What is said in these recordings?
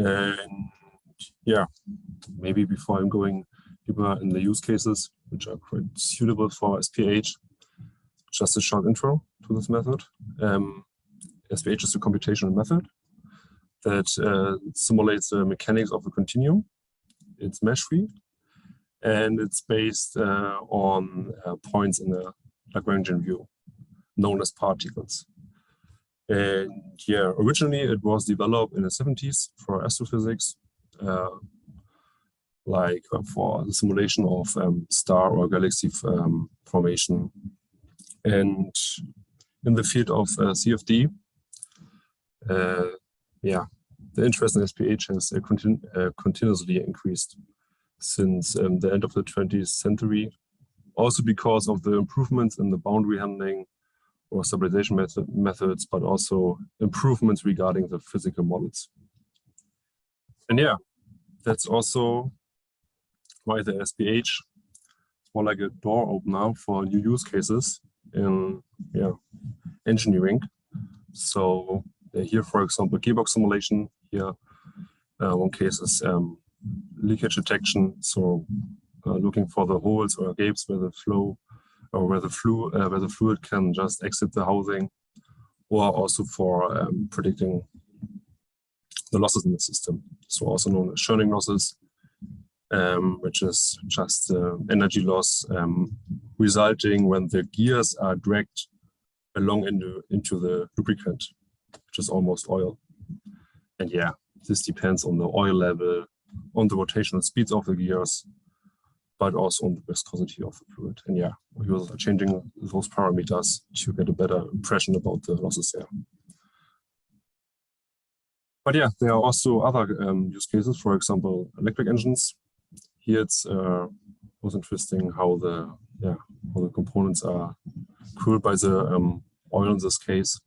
And yeah, maybe before I'm going deeper in the use cases, which are quite suitable for SPH, just a short intro to this method. SPH is a computational method that simulates the mechanics of a continuum. It's mesh-free, and it's based on points in a Lagrangian view, known as particles. And yeah, originally it was developed in the 70s for astrophysics, like for the simulation of star or galaxy formation. And in the field of CFD, yeah, the interest in SPH has continuously increased since the end of the 20th century, also because of the improvements in the boundary handling or stabilization methods, but also improvements regarding the physical models. And yeah, that's also why the SPH is more like a door opener for new use cases in engineering. So here, for example, gearbox simulation. Here, one case is leakage detection. So looking for the holes or gaps where the flow or where the fluid can just exit the housing, or also for predicting the losses in the system. So also known as churning losses, which is just energy loss resulting when the gears are dragged along into the lubricant, which is almost oil. And yeah, this depends on the oil level, on the rotational speeds of the gears, but also on the viscosity of the fluid. And yeah, users are changing those parameters to get a better impression about the losses there. But yeah, there are also other use cases, for example, electric engines. Here it's was interesting how the components are cooled by the oil in this case.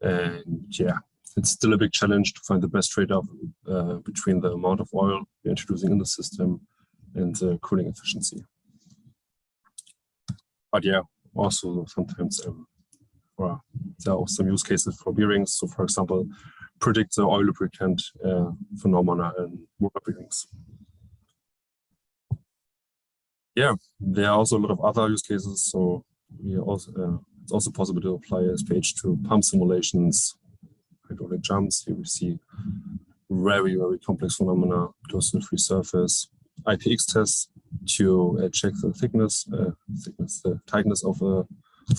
And yeah, it's still a big challenge to find the best trade-off between the amount of oil we're introducing in the system and the cooling efficiency. But yeah, also sometimes there are some use cases for bearings. So for example, predict the oil lubricant phenomena in motor bearings. Yeah, there are also a lot of other use cases. So we also it's also possible to apply SPH to pump simulations, hydraulic jumps. Here we see very, very complex phenomena close to the free surface. IPX tests to check the the tightness of a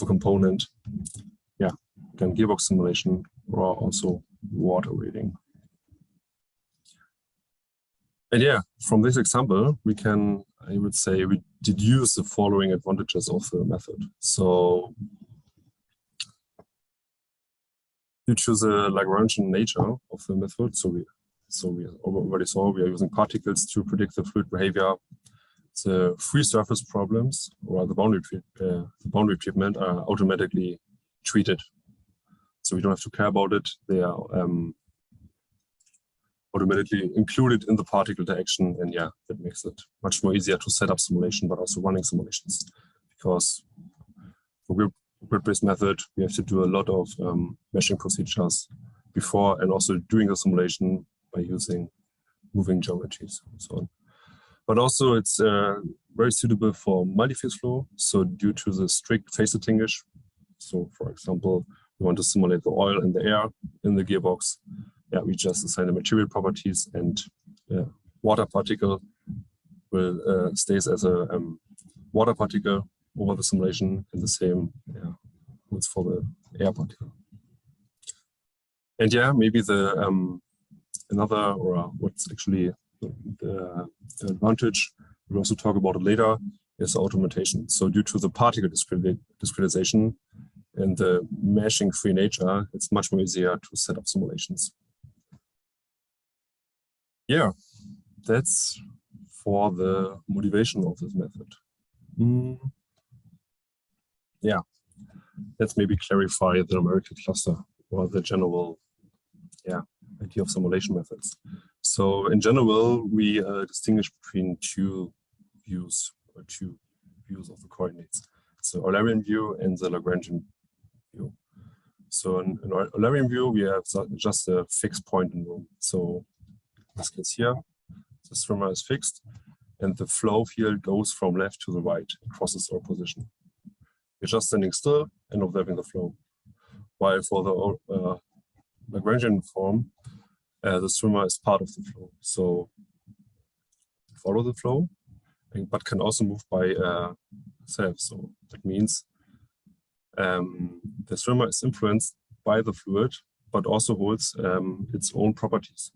component. Yeah, again, gearbox simulation, or also water reading. And yeah, from this example, we can, I would say, we deduce the following advantages of the method. So due to the Lagrangian nature of the method, so we already saw we are using particles to predict the fluid behavior. The free surface problems or the boundary treatment are automatically treated. So we don't have to care about it. They are automatically included in the particle direction. And yeah, that makes it much more easier to set up simulation, but also running simulations. Because for grid-based method, we have to do a lot of meshing procedures before and also during the simulation by using moving geometries and so on. But also it's very suitable for multi-phase flow. So due to the strict phase distinguish, so for example, we want to simulate the oil and the air in the gearbox. Yeah, we just assign the material properties, and water particle will stays as a water particle over the simulation, and the same holds for the air particle. And yeah, maybe the another, or what's actually the advantage, we'll also talk about it later, is automation. So due to the particle discretization and the meshing free nature, it's much more easier to set up simulations. Yeah, that's for the motivation of this method. Yeah, let's maybe clarify the numerical cluster or the general idea of simulation methods. So in general, we distinguish between two views of the coordinates. So Eulerian view and the Lagrangian view. So in our Eulerian view, we have just a fixed point in room. So this case here, the swimmer is fixed, and the flow field goes from left to the right, crosses our position. We're just standing still and observing the flow. While for the Lagrangian form, the swimmer is part of the flow. So follow the flow, but can also move by itself. So that means the swimmer is influenced by the fluid, but also holds its own properties.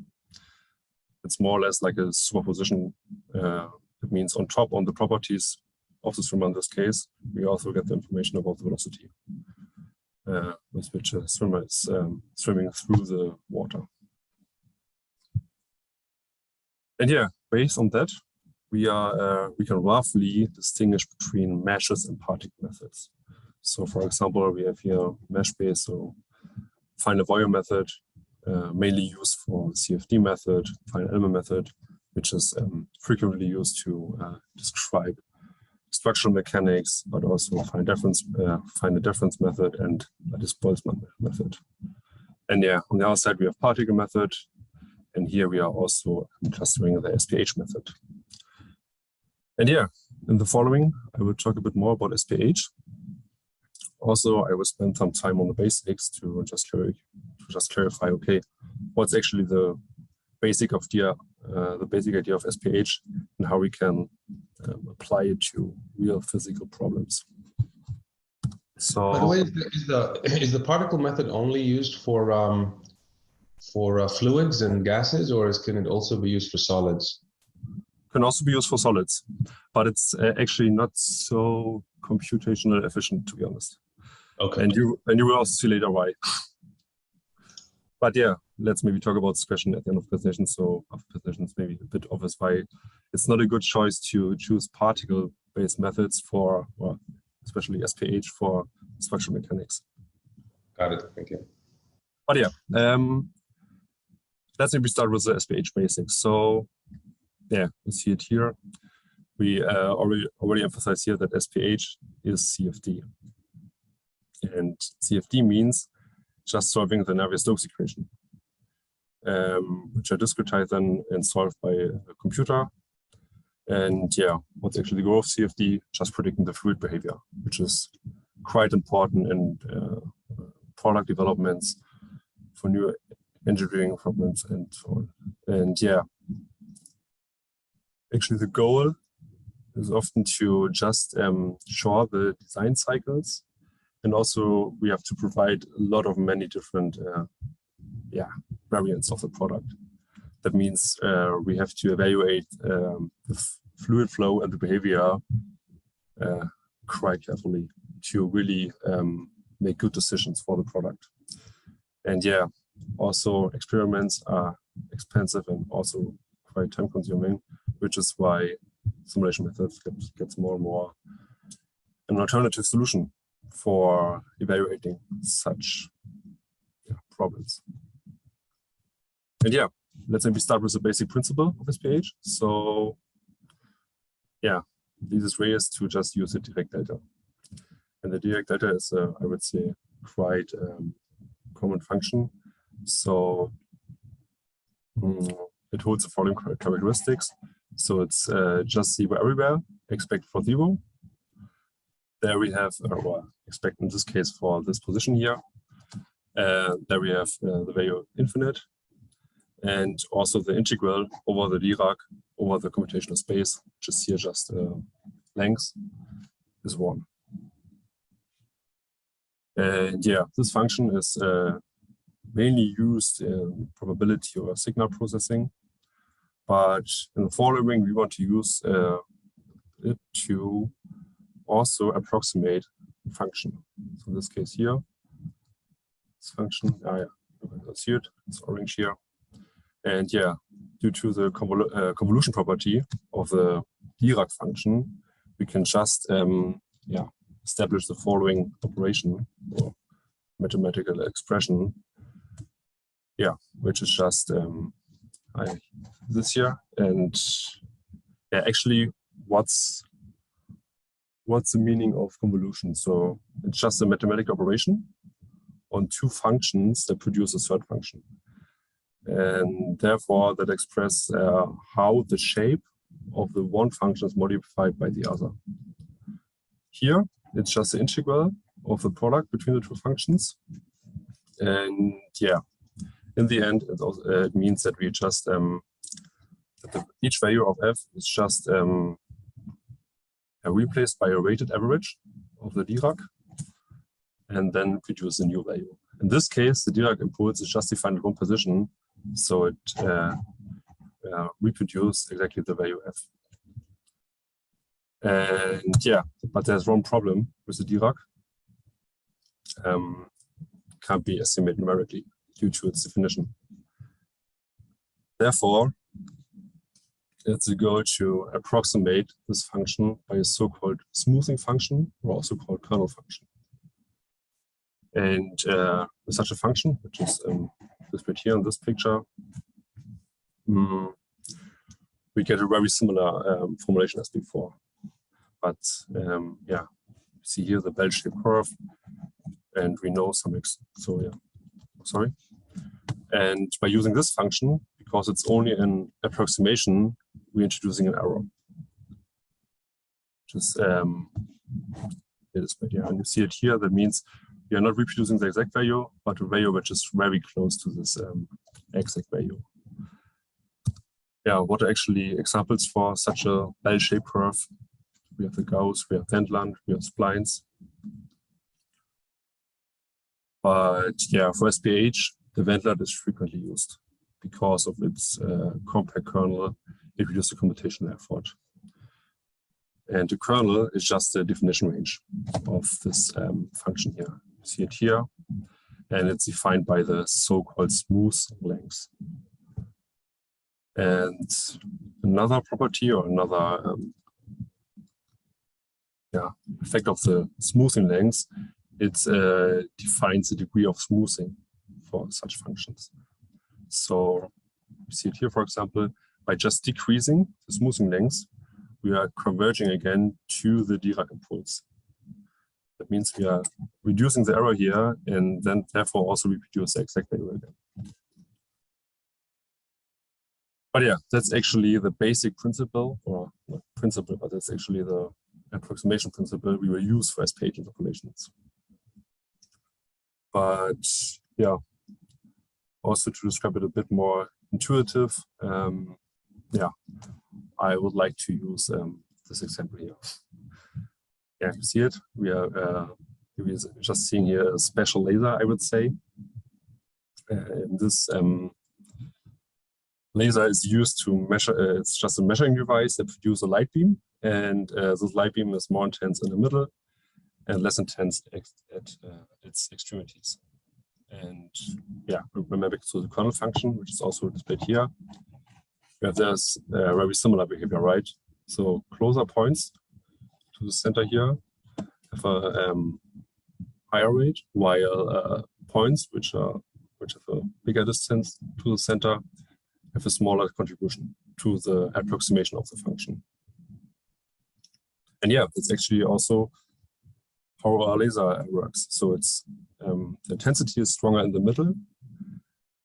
It's more or less like a superposition. It means on top on the properties of the swimmer in this case, we also get the information about the velocity with which a swimmer is swimming through the water. And yeah, based on that, we can roughly distinguish between meshes and particle methods. So for example, we have here mesh-based, so final volume method, mainly used for CFD method, final element method, which is frequently used to describe structural mechanics, but also find a difference method and lattice Boltzmann method. And yeah, on the other side, we have particle method. And here we are also clustering the SPH method. And yeah, in the following, I will talk a bit more about SPH. Also, I will spend some time on the basics to just clarify, okay, what's actually the basic idea of SPH and how we can apply it to real physical problems. So, by the way, is the particle method only used for fluids and gases, or can it also be used for solids? Can also be used for solids, but it's actually not so computational efficient, to be honest. Okay. And you will also see later why. But yeah, let's maybe talk about this question at the end of the presentation. So after presentations, maybe a bit obvious why it's not a good choice to choose particle-based methods for, well, especially SPH for structural mechanics. Got it. Thank you. But yeah, let's maybe start with the SPH basics. So yeah, you see it here. We already emphasized here that SPH is CFD. And CFD means just solving the Navier-Stokes equation, which are discretized and solved by a computer. And yeah, what's actually the goal of CFD? Just predicting the fluid behavior, which is quite important in product developments for new engineering problems and so on. And yeah, actually the goal is often to just short the design cycles. And also we have to provide a lot of many different variants of the product. That means we have to evaluate the fluid flow and the behavior quite carefully to really make good decisions for the product. And yeah, also experiments are expensive and also quite time consuming, which is why simulation methods gets more and more an alternative solution for evaluating such problems. And yeah, let's maybe start with the basic principle of SPH. So yeah, the easiest way is to just use the direct delta. And the direct delta is, I would say, quite common function. So it holds the following characteristics. So it's just 0 everywhere, expect for 0. There we have, expect in this case for this position here. There we have the value infinite. And also the integral over the Dirac over the computational space, which is here just length, is 1. And yeah, this function is mainly used in probability or signal processing. But in the following, we want to use it to also approximate the function. So in this case here, this function, you can see it, it's orange here. And yeah, due to the convolution property of the Dirac function, we can just establish the following operation or mathematical expression, which is just this here. And yeah, actually, what's the meaning of convolution? So it's just a mathematical operation on two functions that produce a third function. And therefore that expresses how the shape of the one function is modified by the other. Here, it's just the integral of the product between the two functions. And yeah, in the end, it means that we just, each value of f is just replaced by a weighted average of the Dirac, and then produce a new value. In this case, the Dirac impulse is just defined at one position, so it reproduces exactly the value f. And yeah, but there's one problem with the Dirac. Can't be estimated numerically due to its definition. Therefore, it's a goal to approximate this function by a so-called smoothing function, or also called kernel function. And with such a function, which is displayed here in this picture, we get a very similar formulation as before. But yeah, see here the bell-shaped curve, and we know some so yeah, sorry. And by using this function, because it's only an approximation, we're introducing an error. Just yeah, and you see it here. That means we are not reproducing the exact value, but a value which is very close to this exact value. Yeah, what are actually examples for such a bell-shaped curve? We have the Gauss, we have Wendland, we have splines. But yeah, for SPH, the Wendland is frequently used because of its compact kernel. It reduces the computational effort. And the kernel is just the definition range of this function here. You see it here, and it's defined by the so-called smooth length. And another property or another effect of the smoothing length, it defines the degree of smoothing for such functions. So you see it here, for example, by just decreasing the smoothing length, we are converging again to the Dirac impulse. That means we are reducing the error here, and then therefore also reproduce the exact value again. But yeah, that's actually the basic principle, or not principle, but that's actually the approximation principle we will use for SPH interpolations. But yeah, also to describe it a bit more intuitive, yeah, I would like to use this example here. Yeah, you see it. We are just seeing here a special laser, I would say. And this laser is used to measure. It's just a measuring device that produces a light beam, and this light beam is more intense in the middle and less intense at its extremities. And yeah, remember to the kernel function, which is also displayed here. We have this very similar behavior, right? So closer points to the center here have a higher rate, while points which have a bigger distance to the center have a smaller contribution to the approximation of the function. And yeah, it's actually also how our laser works. So it's the intensity is stronger in the middle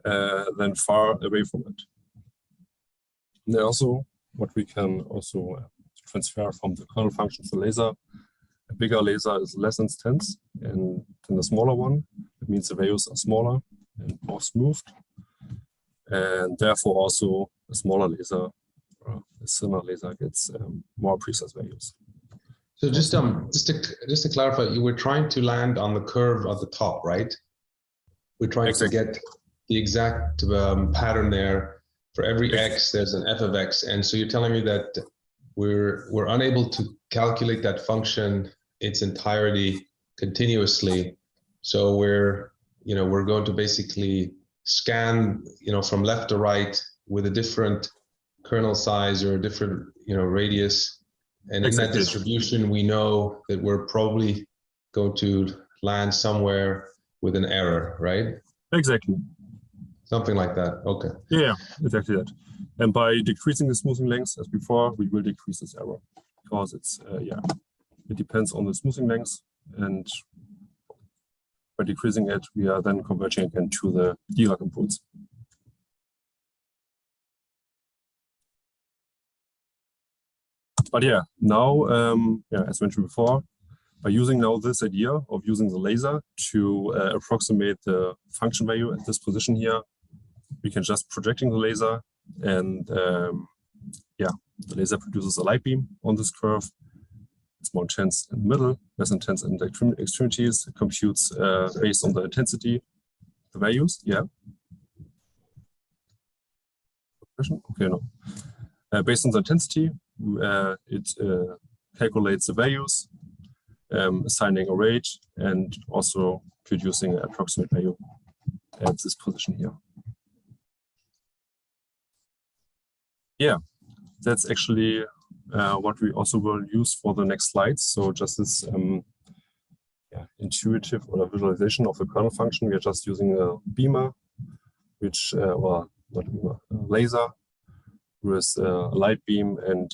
than far away from it. And then also what we can also transfer from the kernel function to the laser. A bigger laser is less intense than a smaller one. It means the values are smaller and more smoothed. And therefore also a smaller laser, or a similar laser, gets more precise values. So just to clarify, you were trying to land on the curve at the top, right? We're trying to get the exact pattern there. For every x, there's an f of x, and so you're telling me that we're unable to calculate that function its entirety continuously. So we're going to basically scan from left to right with a different kernel size or a different radius, and in that distribution we know that we're probably going to land somewhere with an error, right? Exactly. Something like that. Okay. Yeah, exactly that. And by decreasing the smoothing length as before, we will decrease this error because it's it depends on the smoothing length, and by decreasing it, we are then converging again to the Dirac impulse. But yeah, now, as mentioned before, by using now this idea of using the laser to approximate the function value at this position here, we can just projecting the laser, and the laser produces a light beam on this curve. It's more intense in the middle, less intense in the extremities. It computes based on the intensity, the values. Yeah. Okay, no. Based on the intensity, it calculates the values, assigning a rate, and also producing an approximate value at this position here. Yeah, that's actually what we also will use for the next slides. So just this intuitive or visualization of the kernel function. We are just using a beamer, which, well, not a beamer, a laser with a light beam, and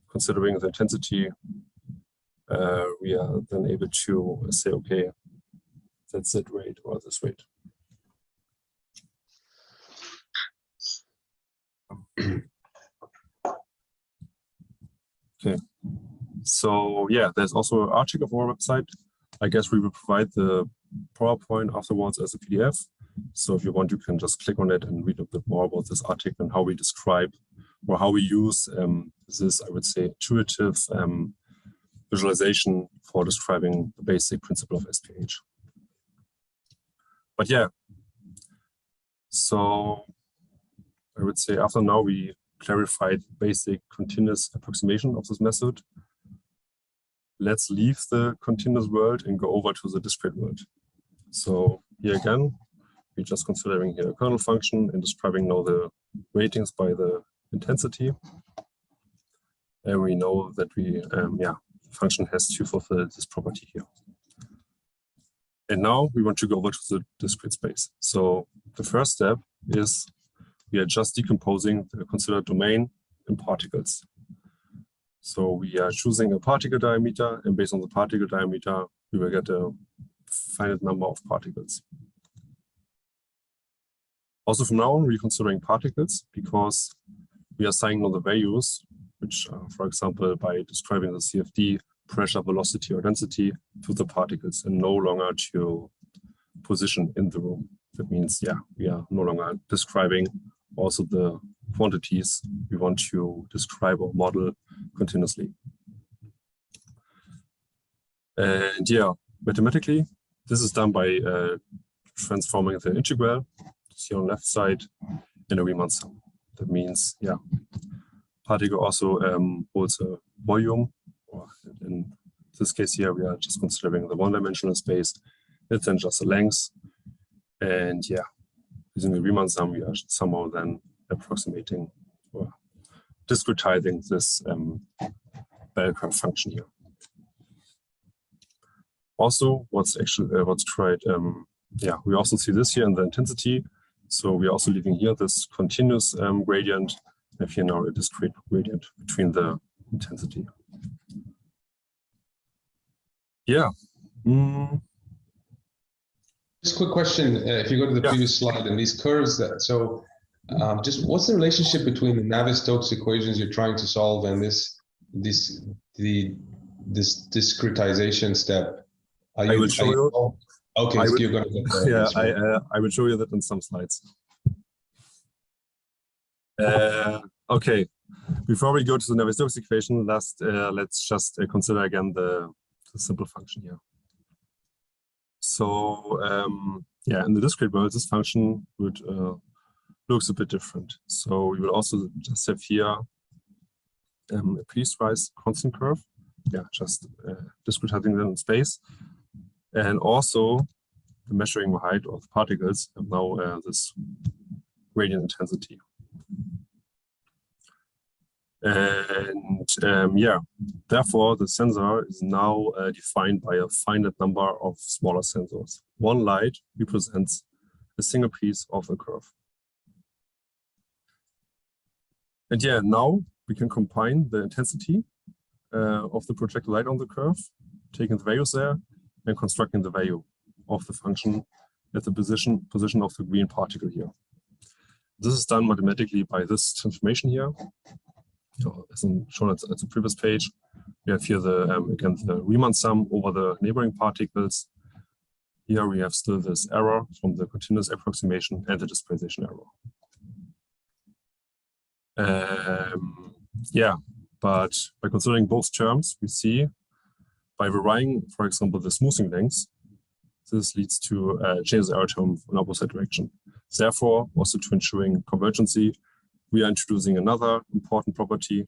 considering the intensity, we are then able to say, okay, that's that rate or this rate. Okay, so yeah, there's also an article of our website. I guess we will provide the PowerPoint afterwards as a PDF. So if you want, you can just click on it and read a bit more about this article and how we describe or how we use this, I would say, intuitive visualization for describing the basic principle of SPH. But yeah, so I would say after now we clarified basic continuous approximation of this method. Let's leave the continuous world and go over to the discrete world. So here again, we're just considering here a kernel function and describing now the ratings by the intensity. And we know that we, the function has to fulfill this property here. And now we want to go over to the discrete space. So the first step is we are just decomposing the considered domain in particles. So we are choosing a particle diameter, and based on the particle diameter, we will get a finite number of particles. Also from now on, we're considering particles because we are assigning all the values, which are, for example, by describing the CFD, pressure, velocity, or density to the particles and no longer to position in the room. That means, we are no longer describing also the quantities we want to describe or model continuously. And mathematically, this is done by transforming the integral, here on the left side, in a Riemann sum. That means, particle also holds a volume, or in this case here, we are just considering the one-dimensional space. It's then just a length. And using the Riemann sum, we are somehow then approximating or discretizing this bell curve function here. Also, what's tried, we also see this here in the intensity. So we're also leaving here this continuous gradient, and here now a discrete gradient between the intensity. Just a quick question. If you go to the previous slide and these curves, just what's the relationship between the Navier-Stokes equations you're trying to solve and this discretization step? I will show you. Okay, so you're going to get there. I will show you that in some slides. Okay, before we go to the Navier-Stokes equation, let's just consider again the simple function here. So in the discrete world, this function would looks a bit different. So we will also just have here a piecewise constant curve, just discretizing them in space, and also the measuring the height of the particles have now this gradient intensity. And therefore the sensor is now defined by a finite number of smaller sensors. One light represents a single piece of a curve. And now we can combine the intensity of the projected light on the curve, taking the values there and constructing the value of the function at the position of the green particle here. This is done mathematically by this transformation here. as shown at the previous page. We have here the again the Riemann sum over the neighboring particles. Here we have still this error from the continuous approximation and the dispersion error. Yeah, but by considering both terms, we see by varying, for example, the smoothing lengths, this leads to changes error term in opposite direction. Therefore, also to ensuring convergency, we are introducing another important property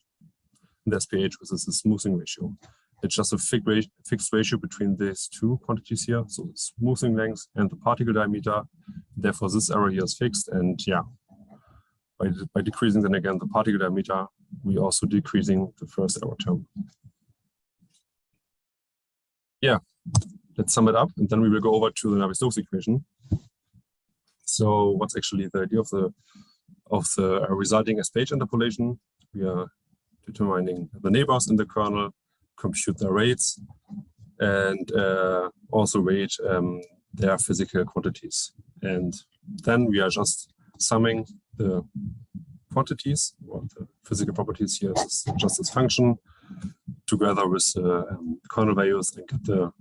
in the SPH, which is the smoothing ratio. It's just a fixed ratio between these two quantities here, so the smoothing length and the particle diameter. Therefore, this error here is fixed, and yeah, by decreasing then again the particle diameter, we also decreasing the first error term. Yeah, let's sum it up, and then we will go over to the Navier-Stokes equation. So, what's actually the idea of the resulting SPH interpolation? We are determining the neighbors in the kernel, compute their rates, and also rate their physical quantities. And then we are just summing the quantities, or the physical properties here is just this function, together with kernel values, and get the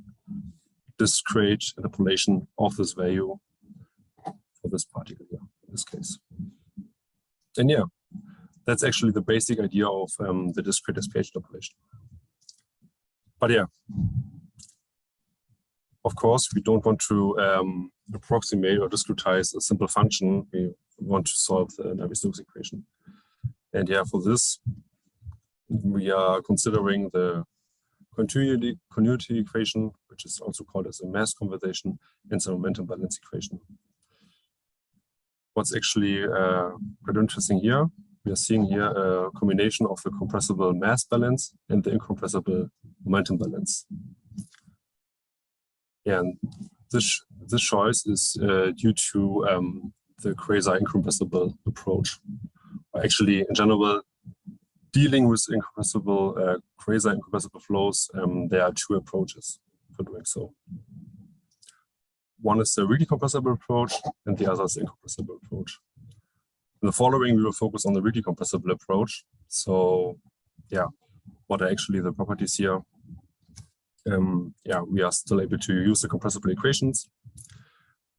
discrete interpolation of this value for this particle here, in this case. And yeah, that's actually the basic idea of the discrete SPH interpolation. But yeah, of course, we don't want to approximate or discretize a simple function. We want to solve the Navier-Stokes equation. And yeah, for this, we are considering the continuity equation, which is also called as a mass conservation, and the momentum balance equation. What's actually quite interesting here, we are seeing here a combination of the compressible mass balance and the incompressible momentum balance. Yeah, and this choice is due to the quasi-incompressible approach. Actually, in general, dealing with incompressible, quasi-incompressible flows, there are two approaches for doing so. One is the really compressible approach, and the other is the incompressible approach. In the following, we will focus on the really compressible approach. So, yeah, what are actually the properties here? Yeah, we are still able to use the compressible equations.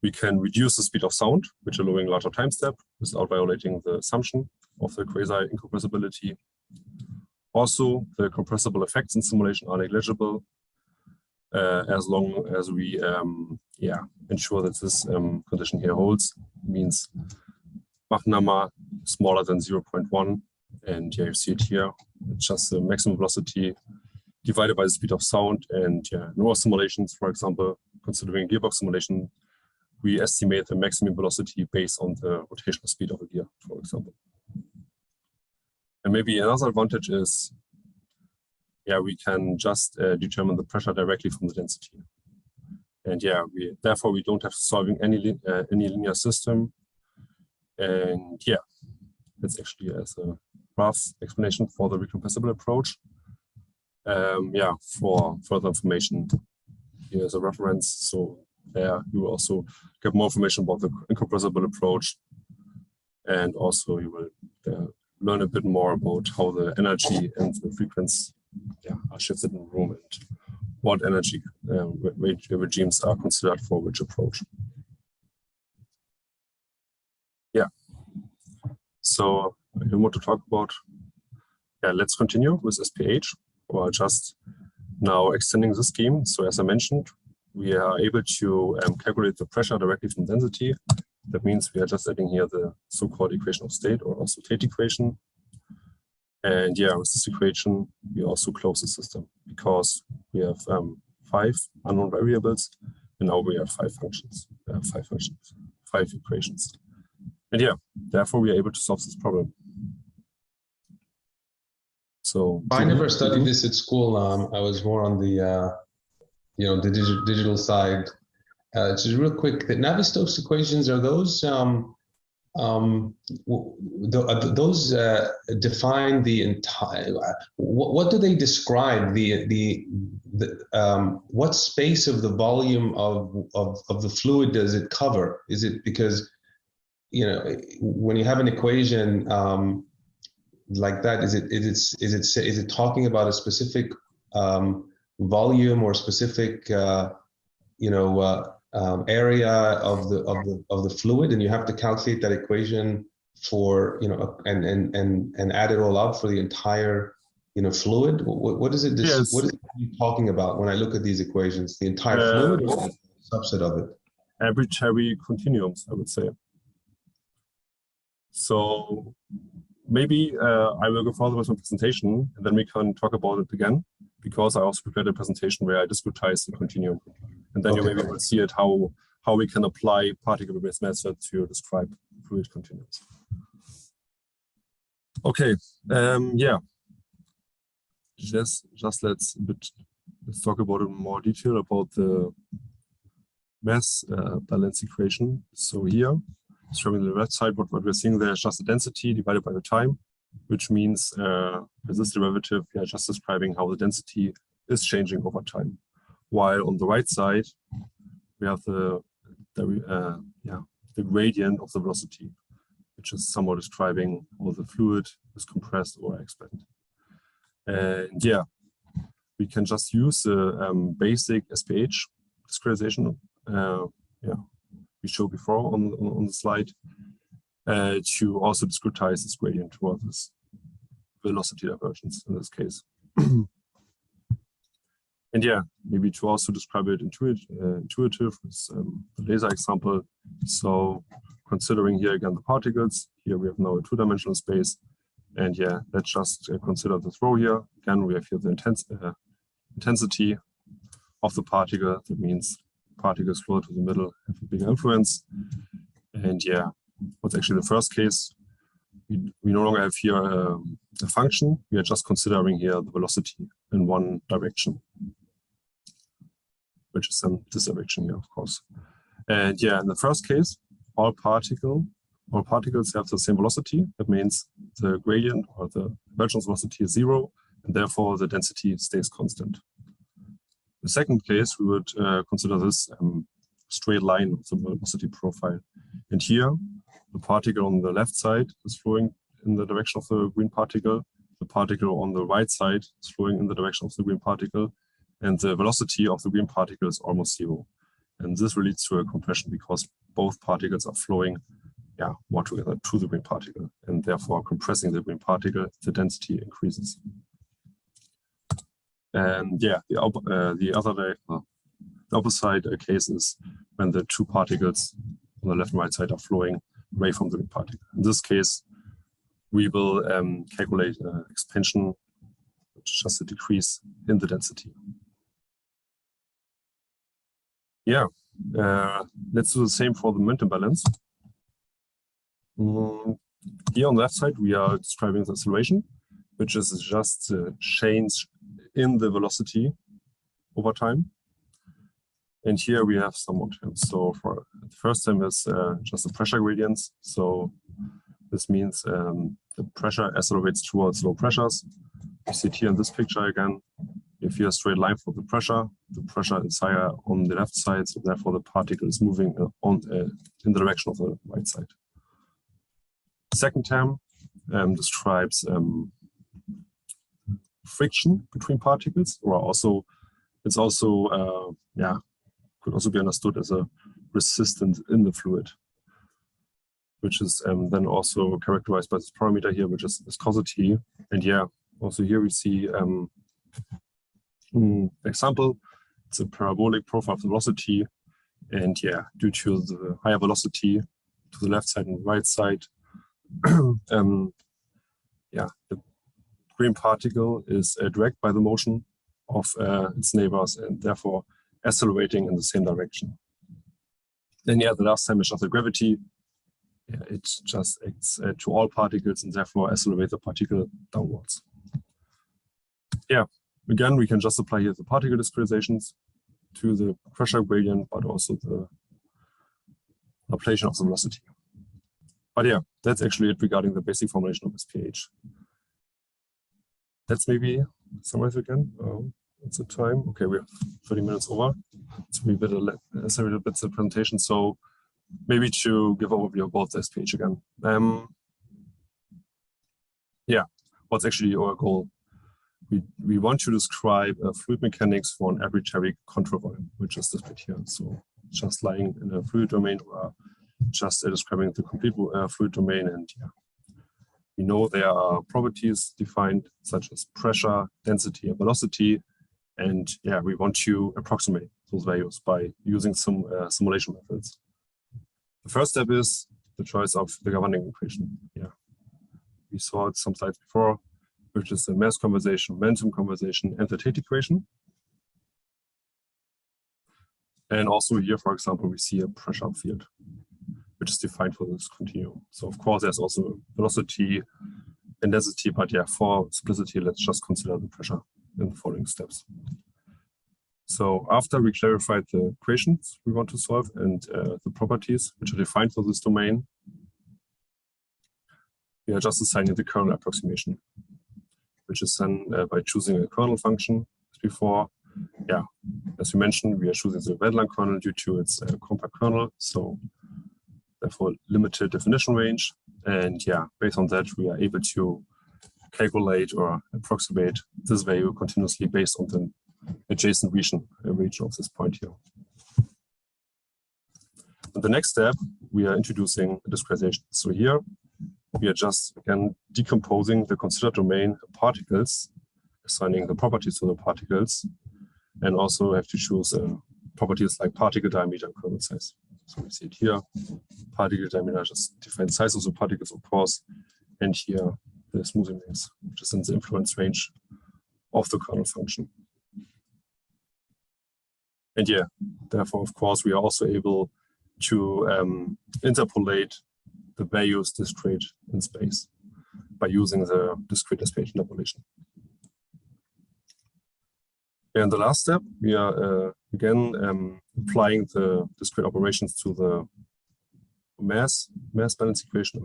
We can reduce the speed of sound, which allowing larger time step without violating the assumption of the quasi-incompressibility. Also, the compressible effects in simulation are negligible as long as we yeah, ensure that this condition here holds. Means Mach number smaller than 0.1, and yeah, you see it here. It's just the maximum velocity divided by the speed of sound. And yeah, in our simulations, for example, considering gearbox simulation, we estimate the maximum velocity based on the rotational speed of a gear, for example. And maybe another advantage is, yeah, we can just determine the pressure directly from the density. And yeah, therefore we don't have to solving any linear system. And yeah, that's actually as a rough explanation for the recompressible approach. Yeah, for further information, here's a reference. So there you will also get more information about the incompressible approach. And also you will learn a bit more about how the energy and the frequency are shifted in the room, and what energy regimes are considered for which approach. Yeah. So I don't want to talk about, yeah, let's continue with SPH, or just now extending the scheme. So as I mentioned, we are able to calculate the pressure directly from density. That means we are just adding here the so-called equation of state, or also Tate equation. And yeah, with this equation, we also close the system, because we have 5 unknown variables, and now we have 5 functions, 5 equations. And yeah, therefore we are able to solve this problem. So I never studied this at school. I was more on the the digital side. Just real quick, the Navier-Stokes equations, are those those define the entire? What do they describe? What space of the volume of the fluid does it cover? Is it because, you know, when you have an equation, like that, is it talking about a specific volume or specific area of the fluid, and you have to calculate that equation for and add it all up for the entire fluid? What is it? Yes. What is it talking about when I look at these equations? The entire fluid or a subset of it? Arbitrary continuums, I would say. So maybe I will go further with my presentation, and then we can talk about it again, because I also prepared a presentation where I discretize the continuum, and then you maybe will see it how we can apply particle-based method to describe fluid continuums. Okay, yeah. Just let's talk about it in more detail about the mass balance equation. So here, showing the left side, what we're seeing there is just the density divided by the time, which means with this derivative, we are just describing how the density is changing over time. While on the right side, we have the gradient of the velocity, which is somewhat describing how the fluid is compressed or expanded. And yeah, we can just use the basic SPH discretization, we showed before on the slide, to also discretize this gradient towards this velocity divergence in this case. And yeah, maybe to also describe it intuitive with the laser example. So considering here again the particles, here we have now a two-dimensional space. And yeah, let's just consider this row here. Again, we have here the intensity of the particle. That means particles flow to the middle, have a bigger influence. And yeah, what's actually the first case? We no longer have here a function. We are just considering here the velocity in one direction, which is this direction here, of course. And yeah, in the first case, all particles have the same velocity. That means the gradient or the emergence velocity is 0, and therefore the density stays constant. The second case, we would consider this straight line of the velocity profile. And here, the particle on the left side is flowing in the direction of the green particle. The particle on the right side is flowing in the direction of the green particle. And the velocity of the green particle is almost 0. And this leads to a compression because both particles are flowing more together to the green particle, and therefore compressing the green particle, the density increases. And yeah, the opposite case is when the two particles on the left and right side are flowing away from the green particle. In this case, we will calculate expansion, which is just a decrease in the density. Yeah, let's do the same for the momentum balance. Here on the left side, we are describing the acceleration, which is just a change in the velocity over time. And here we have some more terms. So for the first term is just the pressure gradients. So this means the pressure accelerates towards low pressures. You see it here in this picture again. If you have a straight line for the pressure is higher on the left side, so therefore the particle is moving in the direction of the right side. The second term describes friction between particles, or also it's also could also be understood as a resistance in the fluid, which is then also characterized by this parameter here, which is viscosity. And yeah, also here we see example, it's a parabolic profile of the velocity, and yeah, due to the higher velocity to the left side and right side, the green particle is dragged by the motion of its neighbors and therefore accelerating in the same direction. Then yeah, the last term is just the gravity. Yeah, it just acts to all particles and therefore accelerates the particle downwards. Yeah, again, we can just apply here the particle discretizations to the pressure gradient, but also the application of the velocity. But yeah, that's actually it regarding the basic formulation of SPH. Let's maybe summarize again. What's the time? Okay, we have 30 minutes over. So we better accelerate a bit the presentation. So maybe to give overview about the SPH again. Yeah, what's actually our goal? We want to describe fluid mechanics for an arbitrary control volume, which is displayed here. So just lying in a fluid domain, or just describing the complete fluid domain. And yeah, we know there are properties defined such as pressure, density, and velocity. And yeah, we want to approximate those values by using some simulation methods. The first step is the choice of the governing equation. Yeah, we saw it some slides before, which is the mass conservation, momentum conservation, and the Tate equation. And also here, for example, we see a pressure field, which is defined for this continuum. So of course, there's also velocity and density, but yeah, for simplicity, let's just consider the pressure in the following steps. So after we clarified the equations we want to solve and the properties which are defined for this domain, we are just assigning the kernel approximation, which is then by choosing a kernel function as before. Yeah, as we mentioned, we are choosing the Wendland kernel due to its compact kernel, so therefore limited definition range. And yeah, based on that, we are able to calculate or approximate this value continuously based on the adjacent region of this point here. In the next step, we are introducing a discretization. So here, we are just again decomposing the considered domain particles, assigning the properties to the particles, and also have to choose properties like particle diameter and kernel size. So we see it here. Particle diameter just defines size of the particles, of course, and here the smoothing mass, which is in the influence range of the kernel function. And yeah, therefore, of course, we are also able to interpolate the values discrete in space by using the discrete SPH interpolation. And the last step, we are again applying the discrete operations to the mass balance equation,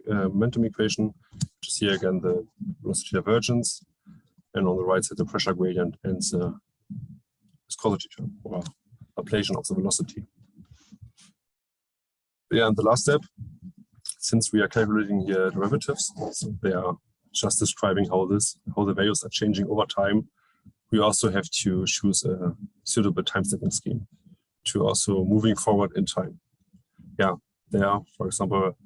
momentum equation, which is here again the velocity divergence, and on the right side the pressure gradient and the viscosity term, or ablation of the velocity. Yeah, and the last step, since we are calculating here derivatives, so they are just describing how the values are changing over time, we also have to choose a suitable time-stepping scheme to also moving forward in time. Yeah, there, for example,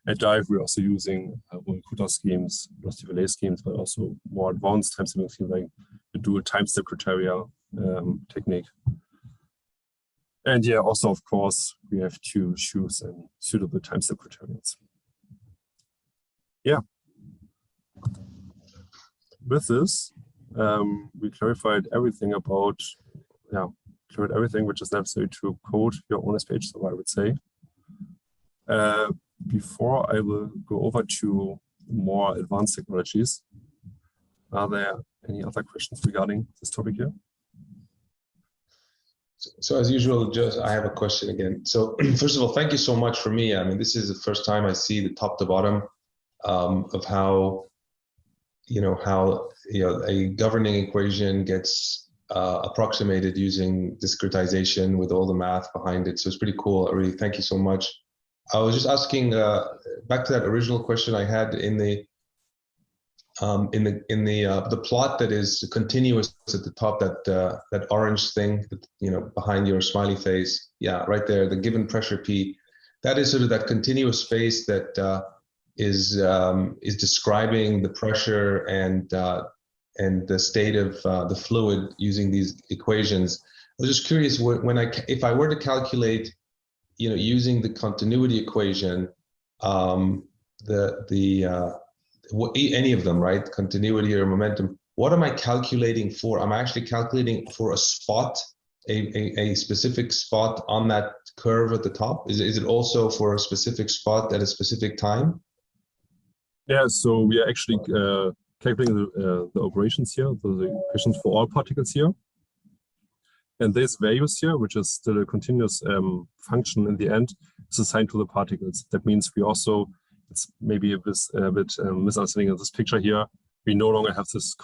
at Dive, we're also using Kuta schemes, velocity relay schemes, but also more advanced time-stepping schemes like the dual time-step criteria technique. And yeah, also, of course, we have to choose suitable time-step criteria. Yeah. With this, we clarified everything about, clarified everything which is necessary to code your own SPH, so I would say. Before I will go over to more advanced technologies, are there any other questions regarding this topic here? So as usual, I have a question again. So first of all, thank you so much for me. I mean, this is the first time I see the top to bottom of how a governing equation gets approximated using discretization with all the math behind it. So it's pretty cool. I really thank you so much. I was just asking back to that original question I had in the plot that is continuous at the top, that orange thing, behind your smiley face. Yeah, right there, the given pressure P. That is sort of that continuous space that is describing the pressure and the state of the fluid using these equations. I was just curious, if I were to calculate, using the continuity equation, any of them, right? Continuity or momentum. What am I calculating for? I'm actually calculating for a spot, a specific spot on that curve at the top. Is it also for a specific spot at a specific time? Yeah, so we are actually calculating the operations here, the equations for all particles here. And these values here, which is still a continuous function in the end, is assigned to the particles. That means we also, it's maybe a bit misunderstanding of this picture here, we no longer have this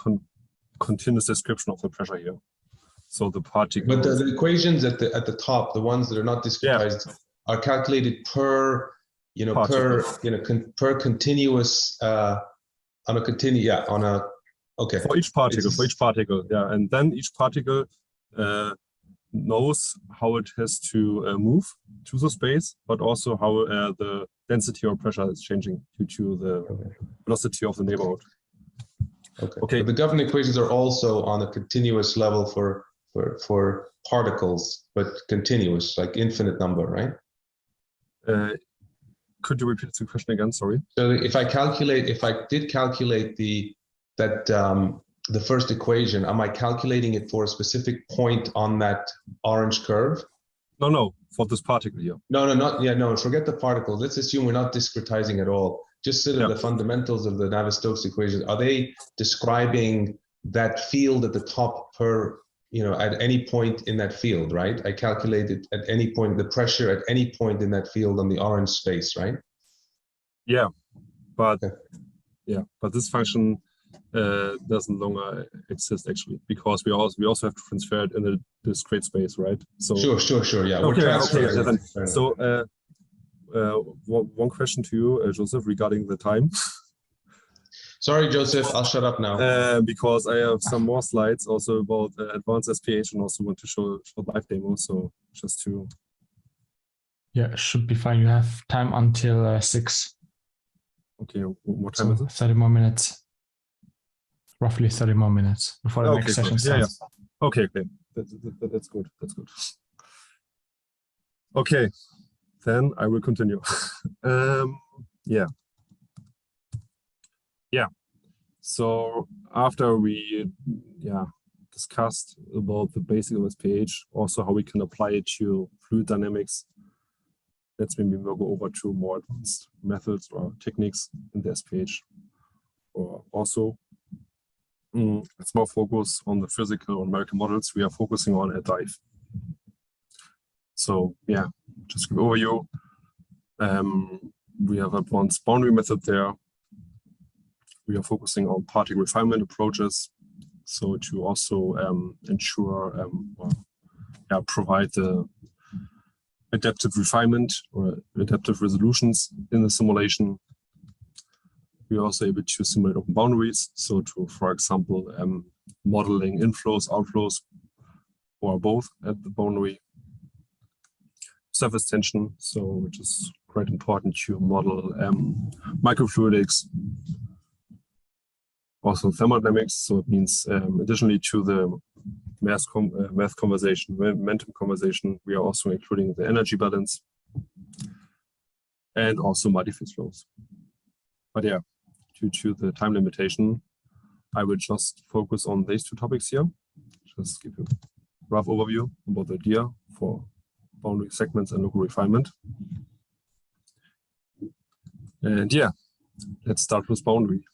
continuous description of the pressure here. So the particles. But the equations at the top, the ones that are not discretized, are calculated per, per continuous On a continue, yeah, on a, okay. For each particle, yeah. And then each particle knows how it has to move to the space, but also how the density or pressure is changing due to the velocity of the neighborhood. Okay. But the governing equations are also on a continuous level for particles, but continuous, like infinite number, right? Could you repeat the question again? Sorry. So if I did calculate the first equation, am I calculating it for a specific point on that orange curve? No, for this particle here. No, forget the particle. Let's assume we're not discretizing at all. Just sort of the fundamentals of the Navier-Stokes equation. Are they describing that field at the top per, at any point in that field, right? I calculated at any point the pressure at any point in that field on the orange space, right? Yeah, but this function doesn't longer exist actually, because we also have to transfer it in a discrete space, right? So sure, yeah. Okay. So one question to you, Jousef, regarding the time. Sorry, Jousef, I'll shut up now. Because I have some more slides also about advanced SPH, and also want to show live demo. So just to. Yeah, should be fine. You have time until 6. Okay, what time is it? 30 more minutes. Roughly 30 more minutes before the next session starts. Yeah. Okay. That's good. Okay, then I will continue. So after we discussed about the basic of SPH, also how we can apply it to fluid dynamics, let's maybe go over to more advanced methods or techniques in the SPH. Or also, let's more focus on the physical or numerical models we are focusing on at DIVE. So just to give overview, we have advanced boundary method there. We are focusing on particle refinement approaches, so to also ensure provide the adaptive refinement or adaptive resolutions in the simulation. We are also able to simulate open boundaries, so to, for example, modeling inflows, outflows, or both at the boundary. Surface tension, so which is quite important to model microfluidics. Also thermodynamics, so it means additionally to the math conversation, momentum conversation, we are also including the energy balance and also multi-phase flows. But due to the time limitation, I will just focus on these two topics here. Just give you a rough overview about the idea for boundary segments and local refinement. And let's start with boundary.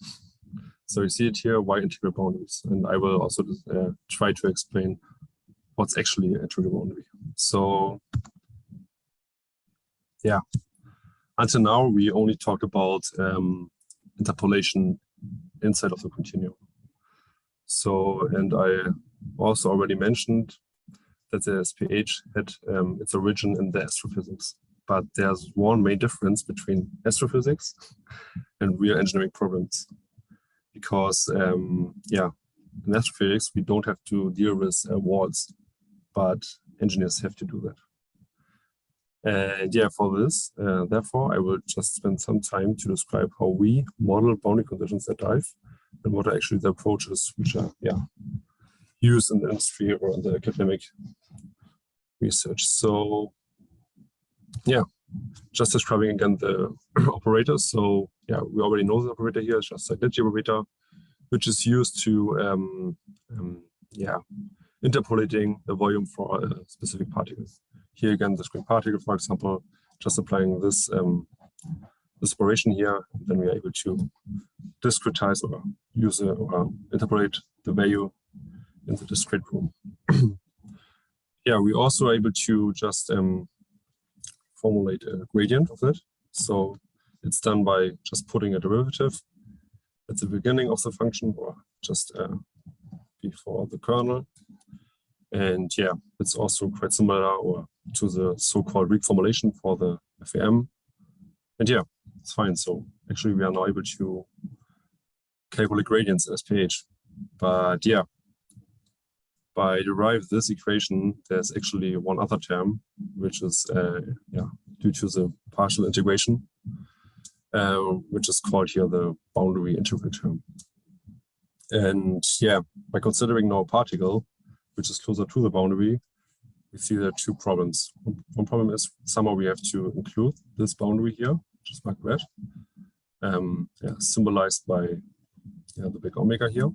So you see it here, why integral boundaries, and I will also try to explain what's actually a trigger boundary. So until now we only talked about interpolation inside of the continuum. So, and I also already mentioned that the SPH had its origin in the astrophysics, but there's one main difference between astrophysics and real engineering problems. Because in astrophysics we don't have to deal with walls, but engineers have to do that. And for this, therefore, I will just spend some time to describe how we model boundary conditions at DIVE and what are actually the approaches which are used in the industry or in the academic research. So just describing again the operators. So we already know the operator here. It's just a cyclicity operator, which is used to interpolating the volume for a specific particle. Here again, the discrete particle, for example, just applying this this operation here, then we are able to discretize or use or interpolate the value in the discrete room. We also are able to just formulate a gradient of it. So it's done by just putting a derivative at the beginning of the function or just before the kernel. And it's also quite similar to the so-called reformulation for the FEM. And it's fine. So actually we are now able to calculate gradients in SPH. But yeah, by derive this equation, there's actually one other term, which is due to the partial integration, which is called here the boundary integral term. And yeah, by considering now a particle, which is closer to the boundary, we see there are two problems. One problem is somehow we have to include this boundary here, which is marked red, symbolized by the big omega here.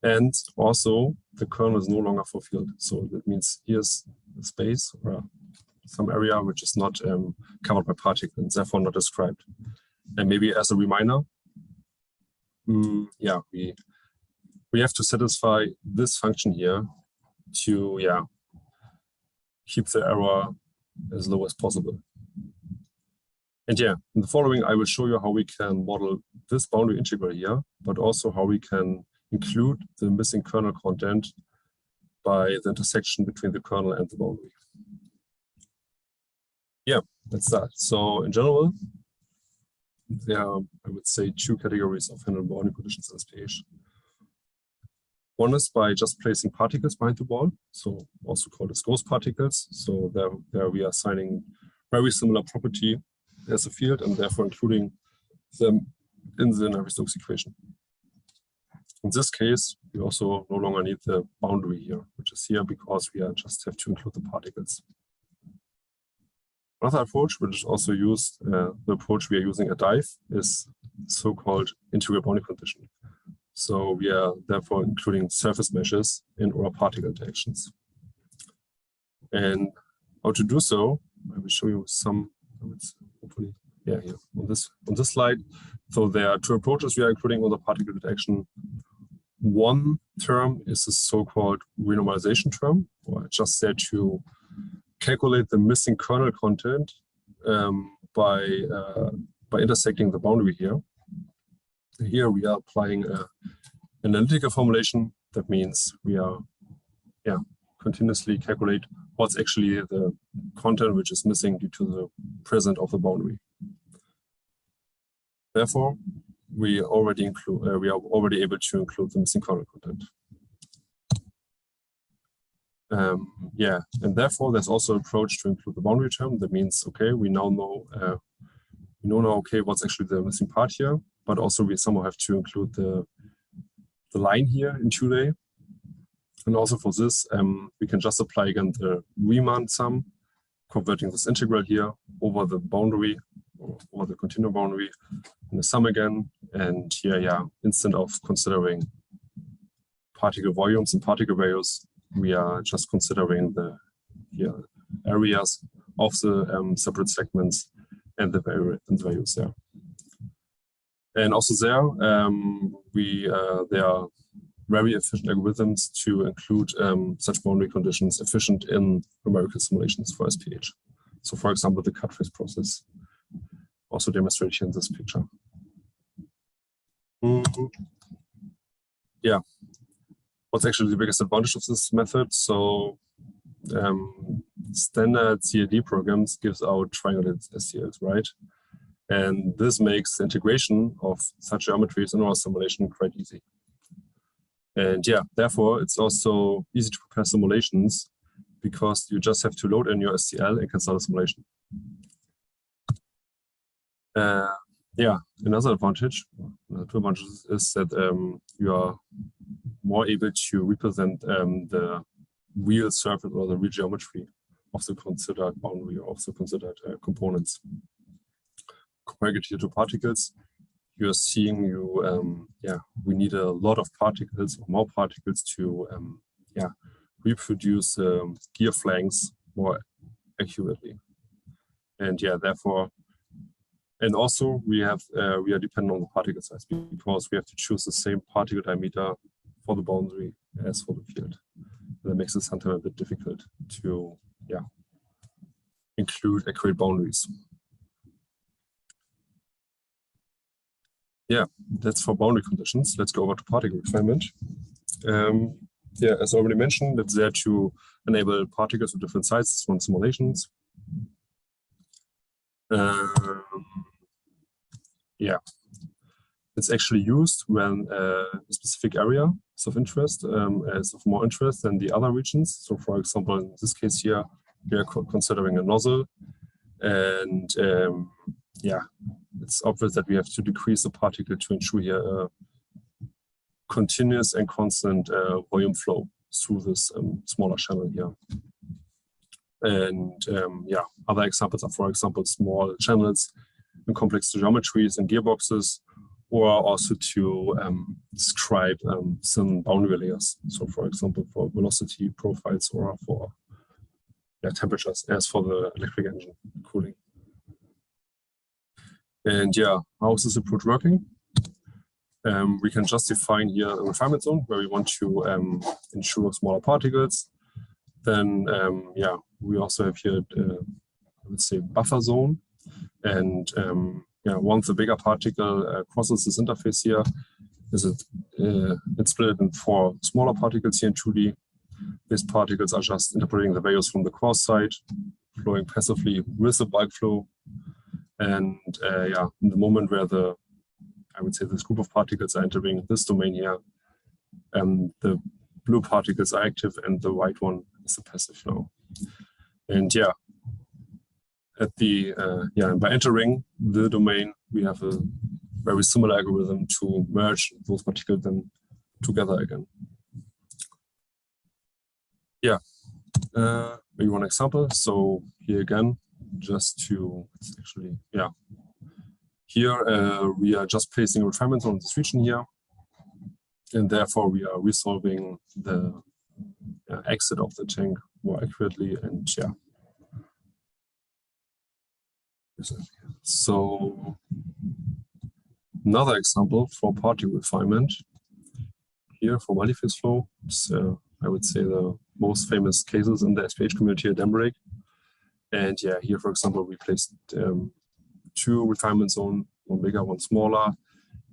And also the kernel is no longer fulfilled. So that means here's a space or some area which is not covered by particles and therefore not described. And maybe as a reminder, we have to satisfy this function here to keep the error as low as possible. And in the following, I will show you how we can model this boundary integral here, but also how we can include the missing kernel content by the intersection between the kernel and the boundary. Yeah, that's that. So in general, there are, I would say, two categories of handle boundary conditions in SPH. One is by just placing particles behind the wall, so also called as ghost particles. So there we are assigning very similar property as a field and therefore including them in the Navier-Stokes equation. In this case, we also no longer need the boundary here, which is here because we just have to include the particles. Another approach, which is also used, the approach we are using at Dive, is so-called integral boundary condition. So we are therefore including surface meshes in our particle interactions. And how to do so, I will show you some, hopefully, here on this slide. So there are two approaches we are including on the particle interaction. One term is the so-called renormalization term, or just there to calculate the missing kernel content by intersecting the boundary here. Here we are applying an analytical formulation. That means we are continuously calculate what's actually the content which is missing due to the presence of the boundary. Therefore, we are already able to include the missing kernel content. And therefore there's also an approach to include the boundary term. That means, okay, we now know what's actually the missing part here, but also we somehow have to include the line here in 2D. And also for this, we can just apply again the Riemann sum, converting this integral here over the boundary, or over the continuum boundary, in the sum again. And here, instead of considering particle volumes and particle values, we are just considering the areas of the separate segments and the values there. And also there are very efficient algorithms to include such boundary conditions efficient in numerical simulations for SPH. So for example, the cut trace process, also demonstrated here in this picture. What's actually the biggest advantage of this method? So standard CAD programs gives out triangulated STLs, right? And this makes the integration of such geometries in our simulation quite easy. And therefore it's also easy to prepare simulations because you just have to load in your STL and can start a simulation. Another advantage, two advantages, is that you are more able to represent the real surface or the real geometry of the considered boundary or of the considered components. Compared to particles, you're seeing we need a lot of particles or more particles to reproduce gear flanks more accurately. And therefore, and also we are dependent on the particle size because we have to choose the same particle diameter for the boundary as for the field. That makes it sometimes a bit difficult to include accurate boundaries. That's for boundary conditions. Let's go over to particle refinement. As already mentioned, it's there to enable particles of different sizes from simulations. The it's actually used when a specific area is of interest, is of more interest than the other regions. So for example, in this case here, we are considering a nozzle. And yeah, it's obvious that we have to decrease the particle to ensure here a continuous and constant volume flow through this smaller channel here. And yeah, other examples are, for example, small channels in complex geometries and gearboxes, or also to describe some boundary layers. So for example, for velocity profiles or for temperatures, as for the electric engine cooling. And yeah, how is this approach working? We can just define here a refinement zone where we want to ensure smaller particles. Then yeah, we also have here, let's say, buffer zone. And yeah, once a bigger particle crosses this interface here, it's split in 4 smaller particles here in 2D. These particles are just interpreting the values from the cross side, flowing passively with the bulk flow. And yeah, in the moment where I would say this group of particles are entering this domain here, the blue particles are active and the white one is a passive flow. And yeah, at the by entering the domain, we have a very similar algorithm to merge those particles then together again. Yeah, maybe one example. So here again, just to actually, yeah, here we are just placing refinements on this region here, and therefore we are resolving the exit of the tank more accurately. And yeah, so another example for particle refinement here for multi-phase flow. So I would say the most famous cases in the SPH community at Numerical. And yeah, here, for example, we placed 2 refinement zones, one bigger, one smaller.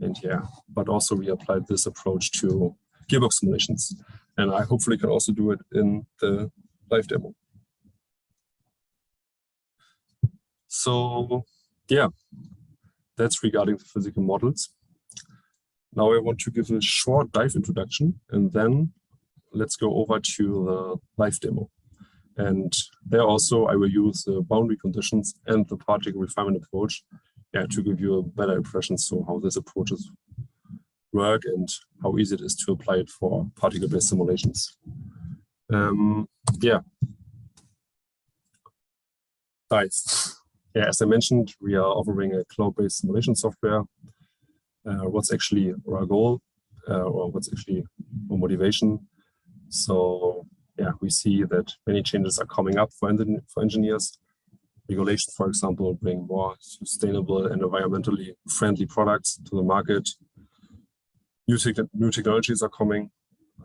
And yeah, but also we applied this approach to gearbox simulations. And I hopefully can also do it in the live demo. So yeah, that's regarding the physical models. Now I want to give a short dive introduction, and then let's go over to the live demo. And there also I will use the boundary conditions and the particle refinement approach to give you a better impression so how these approaches work and how easy it is to apply it for particle-based simulations. Yeah. Nice. Yeah, as I mentioned, we are offering a cloud-based simulation software. What's actually our goal, or what's actually our motivation? So yeah, we see that many changes are coming up for engineers. Regulations, for example, bring more sustainable and environmentally friendly products to the market. New technologies are coming.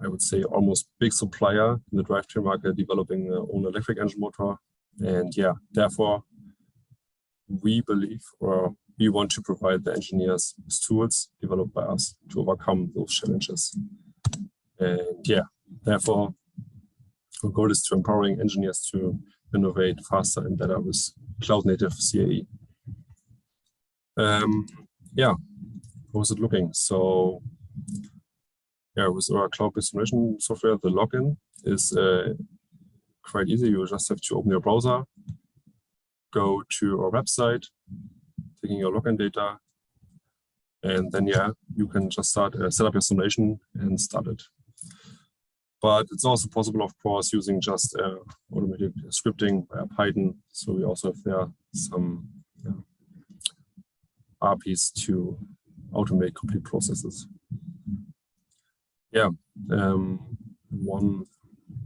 I would say almost big supplier in the drivetrain market developing their own electric engine motor. And yeah, therefore, we believe, or we want to provide the engineers with tools developed by us to overcome those challenges. And yeah, therefore, our goal is to empowering engineers to innovate faster and better with cloud-native CAE. Yeah, how is it looking? So yeah, with our cloud-based simulation software, the login is quite easy. You just have to open your browser, go to our website, taking your login data, and then yeah, you can just start set up your simulation and start it. But it's also possible, of course, using just automated scripting via Python. So we also have there some APIs to automate complete processes. Yeah, one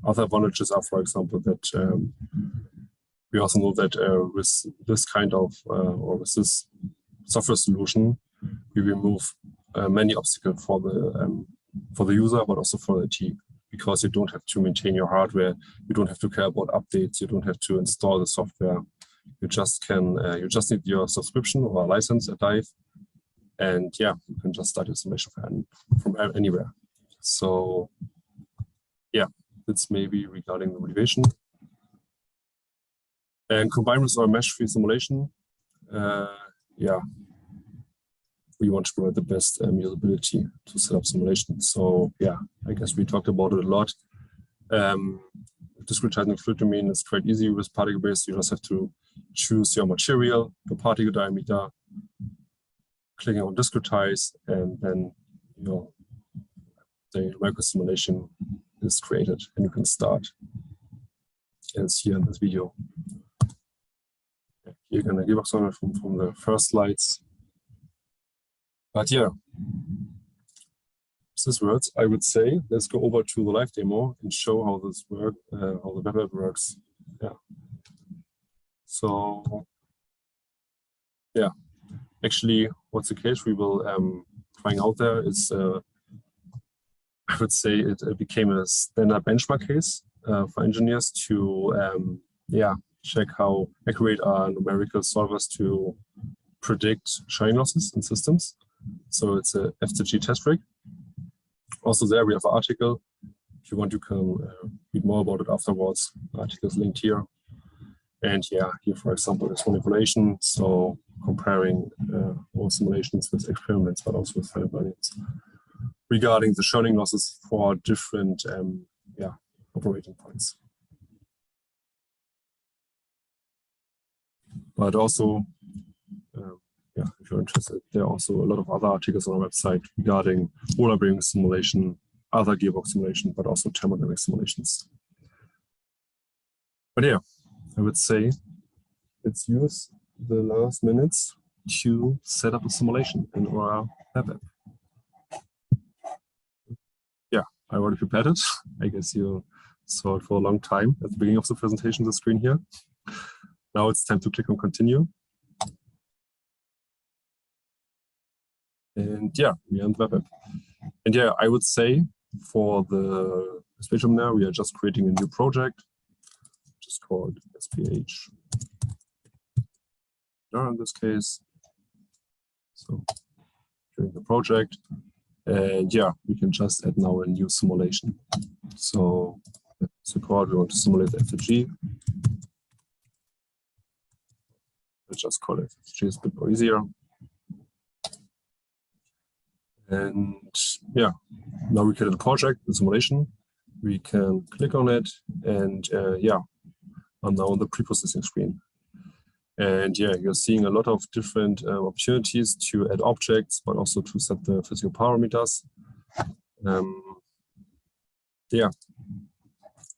other advantages are, for example, that we also know that with this kind of or with this software solution, we remove many obstacles for the user, but also for the IT. Because you don't have to maintain your hardware, you don't have to care about updates, you don't have to install the software. You just can, you just need your subscription or a license at Dive, and yeah, you can just start your simulation from anywhere. So yeah, that's maybe regarding the motivation. And combined with our mesh-free simulation, yeah, we want to provide the best usability to set up simulations. So yeah, I guess we talked about it a lot. Discretizing fluid domain is quite easy with particle-based. You just have to choose your material, your particle diameter, clicking on discretize, and then the numerical simulation is created and you can start. As here in this video. You're gonna give us some from the first slides. But yeah, these words, I would say, let's go over to the live demo and show how this works, how the web app works. Yeah. So yeah, actually, what's the case we will trying out there is, I would say it became a standard benchmark case for engineers to check how accurate are numerical solvers to predict shining losses in systems. So it's a FTG test rig. Also there we have an article. If you want, you can read more about it afterwards. The article is linked here. And yeah, here for example is manipulation. So comparing all simulations with experiments, but also with final burdens regarding the shining losses for different operating points. But also, if you're interested, there are also a lot of other articles on our website regarding roller bearing simulation, other gearbox simulation, but also thermodynamic simulations. But yeah, I would say let's use the last minutes to set up a simulation in our web app. Yeah, I already prepared it. I guess you saw it for a long time at the beginning of the presentation, the screen here. Now it's time to click on continue. And yeah, we are in the web app. And yeah, I would say for the SPH now, we are just creating a new project, which is called SPH. In this case, so during the project, and yeah, we can just add now a new simulation. So support, we want to simulate the FTG. Let's just call it FTG, it's a bit more easier. And yeah, now we create a project, the simulation. We can click on it, and yeah, I'm now on the pre-processing screen. And yeah, you're seeing a lot of different opportunities to add objects, but also to set the physical parameters. Yeah,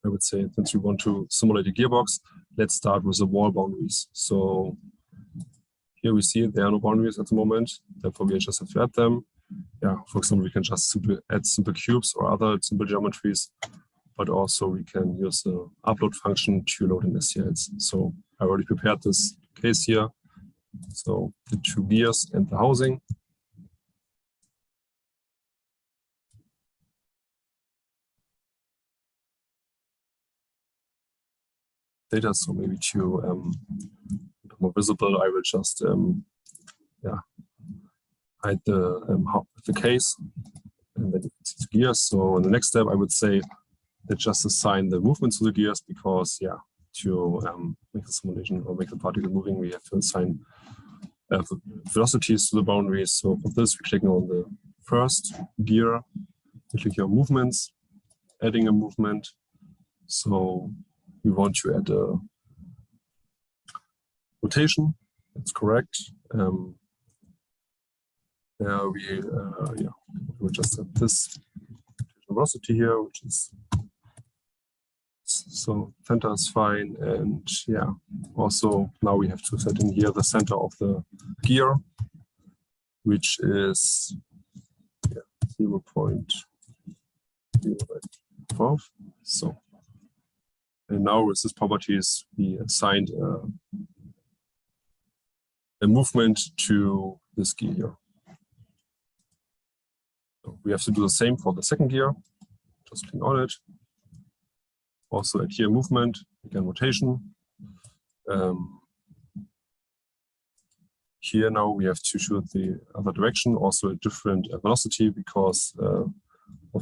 I would say since we want to simulate a gearbox, let's start with the wall boundaries. So here we see there are no boundaries at the moment, therefore we just have to add them. Yeah, for example, we can just add simple cubes or other simple geometries, but also we can use the upload function to load in STLs. So I already prepared this case here. So the two gears and the housing. Data, so maybe to more visible, I will just hide the case, and then you can see the gears. So in the next step, I would say let's just assign the movement to the gears, because yeah, to make the simulation or make the particle moving, we have to assign velocities to the boundaries. So for this, we're clicking on the first gear, we click on movements, adding a movement. So we want to add a rotation. That's correct. We just have this velocity here, which is so center is fine. And yeah, also now we have to set in here the center of the gear, which is 0.012. So, and now with these properties, we assigned a movement to this gear here. So we have to do the same for the second gear. Just click on it. Also at here movement, again rotation. Here now we have to shoot the other direction, also a different velocity because of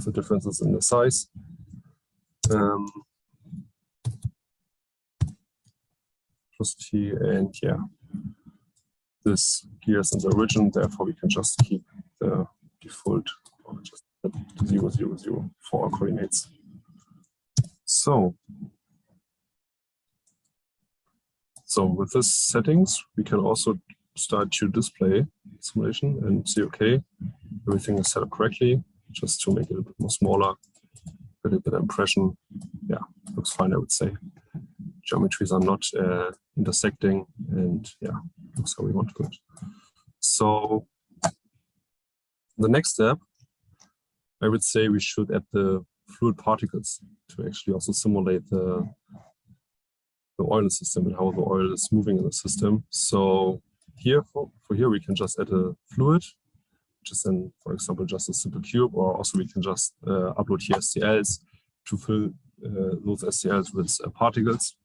the differences in the size. Velocity, and yeah, this gears in the origin, therefore we can just keep the default or just 0, 0, 0 for our coordinates. So with this settings, we can also start to display simulation and see, okay, everything is set up correctly, just to make it a bit more smaller, get a better impression. Yeah, looks fine, I would say. Geometries are not intersecting, and yeah, looks how we want to do it. So the next step, I would say we should add the fluid particles to actually also simulate the oil system and how the oil is moving in the system. So here, for here, we can just add a fluid, which is then, for example, just a simple cube, or also we can just upload here STLs to fill those STLs with particles.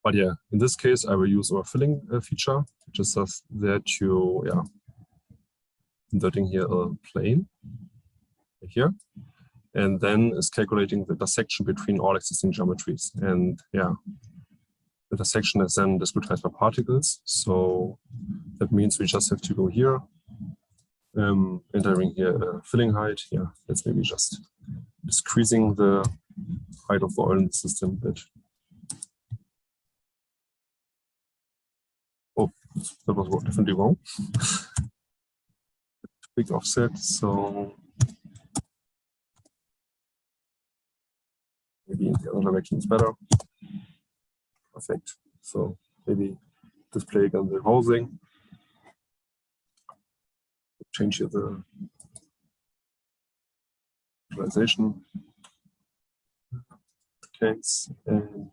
But yeah, in this case, I will use our filling feature, which is just there to, yeah, inserting here a plane here, and then is calculating the intersection between all existing geometries. And yeah, the intersection is then discretized by particles. So that means we just have to go here, entering here filling height. Yeah, that's maybe just decreasing the height of the oil in the system a bit. Oh, that was definitely wrong. Big offset, so maybe in the other direction is better. Perfect. So maybe display again the housing. Change here the visualization case, and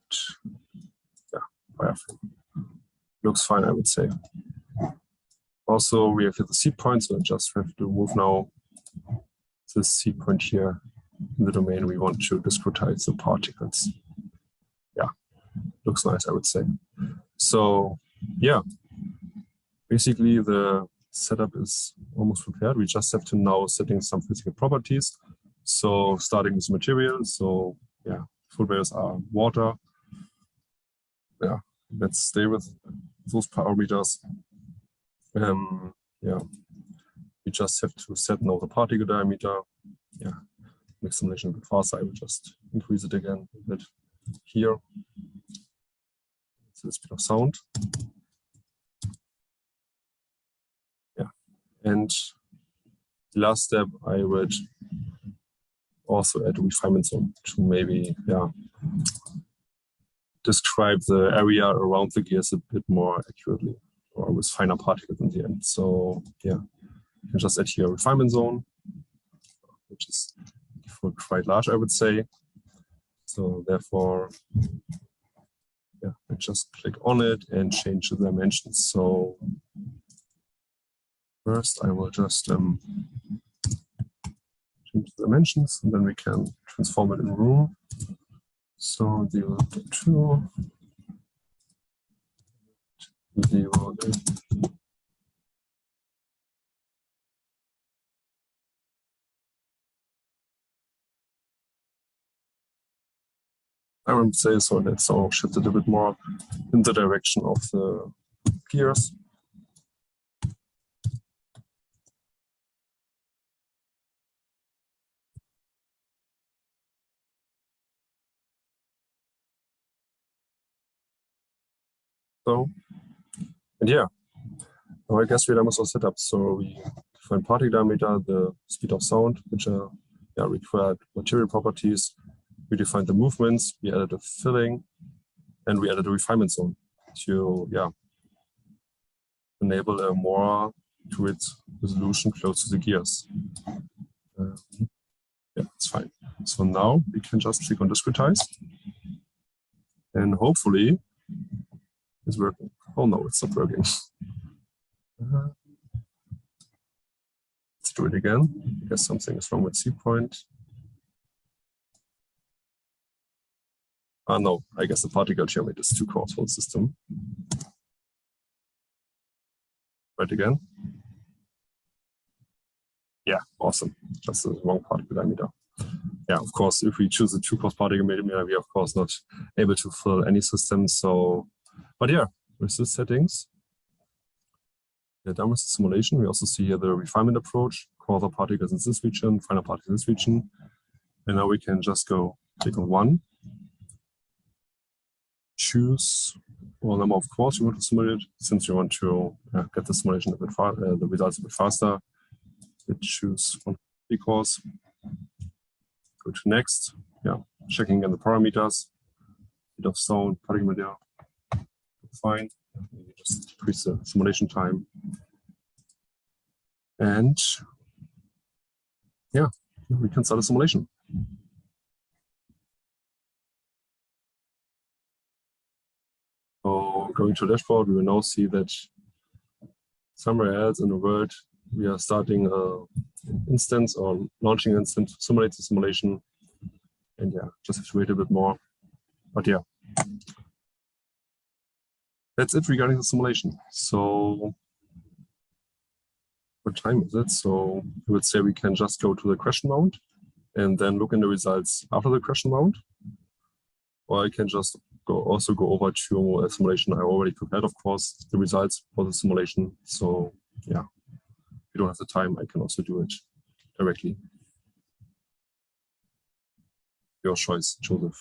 yeah, wireframe. Looks fine, I would say. Also, we have here the seed point, so I just have to move now this seed point here in the domain we want to discretize the particles. Yeah, looks nice, I would say. So yeah, basically the setup is almost prepared. We just have to now setting some physical properties. So starting with material. So yeah, fluid layers are water. Yeah, let's stay with those parameters. Yeah, we just have to set now the particle diameter. Yeah, make simulation a bit faster. I will just increase it again a bit here. So the speed of sound. Yeah, and the last step, I would also add a refinement zone to maybe, yeah, describe the area around the gears a bit more accurately, or with finer particles in the end. So yeah, you can just add here a refinement zone, which is quite large, I would say. So therefore, yeah, I just click on it and change the dimensions. So first I will just change the dimensions, and then we can transform it in room. So 0 to 2, 0 to I would say so. Let's all shift it a bit more in the direction of the gears. So, and yeah, now I guess we're almost all set up. So we define particle diameter, the speed of sound, which are required material properties. We defined the movements, we added a filling, and we added a refinement zone to enable a more accurate resolution close to the gears. Yeah, it's fine. So now we can just click on discretize, and hopefully it's working. Oh no, it's not working. Let's do it again. I guess something is wrong with C point. No, I guess the particle geometry is too coarse for the system. Right again. Yeah, awesome. Just the wrong particle diameter. Yeah, of course, if we choose a too coarse particle diameter, we are of course not able to fill any system. So, but yeah, with the settings, done with the simulation. We also see here the refinement approach, coarser particles in this region, finer particles in this region. And now we can just go click on one, choose what number of cores you want to simulate. Since you want to get the simulation a bit the results a bit faster, we choose 150 cores. Go to next. Yeah, checking in the parameters, bit of sound, particle media. Fine. You just increase the simulation time. And yeah, we can start a simulation. So going to the dashboard, we will now see that somewhere else in the world, we are starting an instance or launching an instance to simulate the simulation. And yeah, just have to wait a bit more. But yeah, that's it regarding the simulation. So what time is it? So I would say we can just go to the question mount and then look in the results after the question mount. Or I can just also go over to a simulation I already prepared, of course, the results for the simulation. So yeah, if you don't have the time, I can also do it directly. Your choice, Jousef.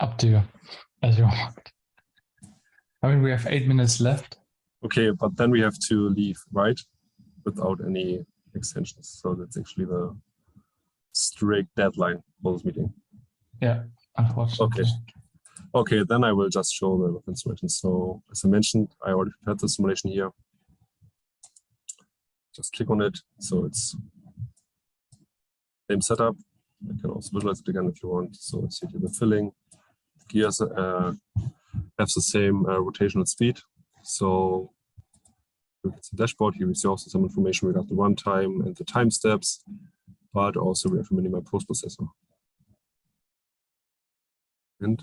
Up to you, as you want. I mean, we have 8 minutes left. Okay, but then we have to leave, right? Without any extensions. So that's actually the strict deadline for this meeting. Yeah, unfortunately. Okay. Okay, then I will just show the reference simulation. So as I mentioned, I already prepared the simulation here. Just click on it. So it's same setup. I can also visualize it again if you want. So it's here the filling. The gears have the same rotational speed. So look at the dashboard. Here we see also some information regarding the runtime and the time steps, but also we have a minimal post-processor. And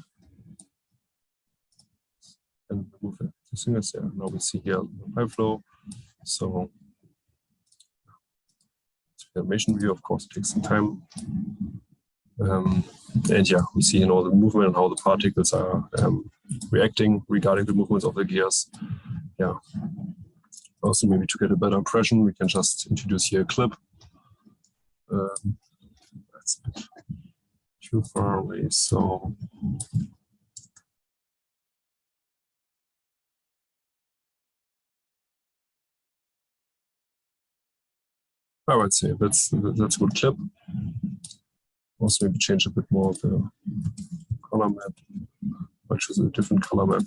move the singles there. Now we see here the pipe flow. So the animation view, of course, takes some time. And yeah, we see all the movement and how the particles are reacting regarding the movements of the gears. Yeah. Also, maybe to get a better impression, we can just introduce here a clip. That's a bit too far away, so I would say that's a good clip. Also, maybe change a bit more of the color map, or choose a different color map.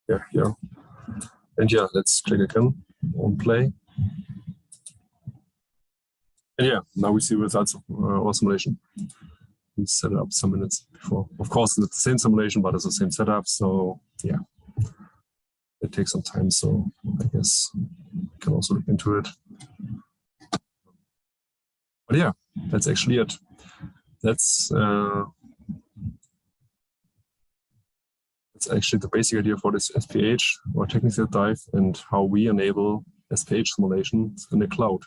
Yeah, here. And yeah, let's click again on play. And yeah, now we see results of our simulation. We set it up some minutes before. Of course, it's the same simulation, but it's the same setup. So yeah, it takes some time. So I guess we can also look into it. But yeah, that's actually it. That's actually the basic idea for this SPH or technical dive and how we enable SPH simulations in the cloud.